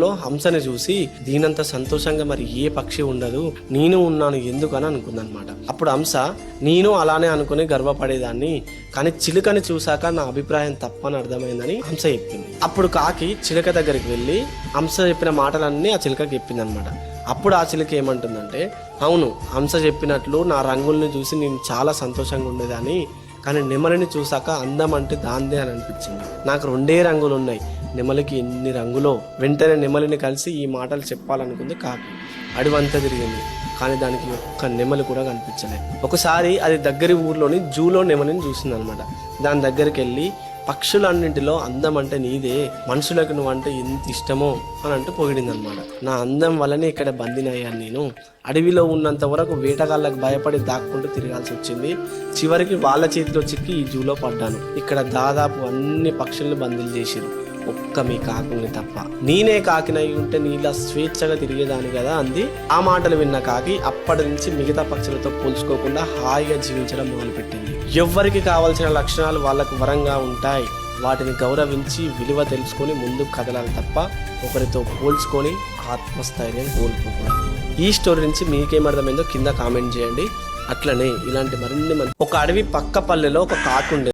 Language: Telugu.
లో హంసని చూసి దీనంత సంతోషంగా మరి ఏ పక్షి ఉండదు, నేను ఉన్నాను ఎందుకని అనుకుందనమాట. అప్పుడు హంస నేను అలానే అనుకుని గర్వపడేదాన్ని, కానీ చిలుకని చూశాక నా అభిప్రాయం తప్పని అర్థమైందని హంస చెప్పింది. అప్పుడు కాకి చిలుక దగ్గరికి వెళ్ళి హంస చెప్పిన మాటలన్నీ ఆ చిలుకకి చెప్పింది అనమాట. అప్పుడు ఆ చిలుక ఏమంటుందంటే, అవును, హంస చెప్పినట్లు నా రంగుల్ని చూసి నేను చాలా సంతోషంగా ఉండేదాన్ని, కానీ నెమలిని చూసాక అందం అంటే దాందే అని అనిపించింది. నాకు 2 రంగులు ఉన్నాయి, నెమలికి ఎన్ని రంగులో. వెంటనే నెమలిని కలిసి ఈ మాటలు చెప్పాలనుకుంది కాకి. అడవంతా తిరిగింది, కానీ దానికి ఒక్క నెమలి కూడా కనిపించలేదు. ఒకసారి అది దగ్గరి ఊర్లోని జూలో నెమలిని చూసింది అనమాట. దాని దగ్గరికి వెళ్ళి, పక్షులన్నింటిలో అందం అంటే నీదే, మనుషులకు నువ్వంటే ఎంత ఇష్టమో అని అంటూ పొగిడింది అనమాట. నా అందం వల్లనే ఇక్కడ బందీనయ్యాను నేను. అడవిలో ఉన్నంత వరకు వేటగాళ్ళకు భయపడి దాక్కుంటూ తిరగాల్సి వచ్చింది. చివరికి వాళ్ళ చేతిలో చిక్కి ఈ జూలో పడ్డాను. ఇక్కడ దాదాపు అన్ని పక్షుల్ని బందీలు చేసిరు, ఒక్క మీ కాకుల్ని తప్ప. నేనే కాకినై ఉంటే నీలా స్వేచ్ఛగా తిరిగేదాన్ని కదా అంది. ఆ మాటలు విన్న కాకి అప్పటి నుంచి మిగతా పక్షులతో పోల్చుకోకుండా హాయిగా జీవించడం మొదలుపెట్టింది. ఎవ్వరికి కావాల్సిన లక్షణాలు వాళ్ళకు వరంగా ఉంటాయి, వాటిని గౌరవించి విలువ తెలుసుకొని ముందుకు కదలాలి తప్ప ఒకరితో పోల్చుకొని ఆత్మస్థైర్యం కోల్పోకూడదు. ఈ స్టోరీ నుంచి మీకేమర్థమైందో కింద కామెంట్ చేయండి. అట్లనే ఇలాంటి మరిన్ని మంది. ఒక అడవి పక్క పల్లెలో ఒక కాకు ఉండేది.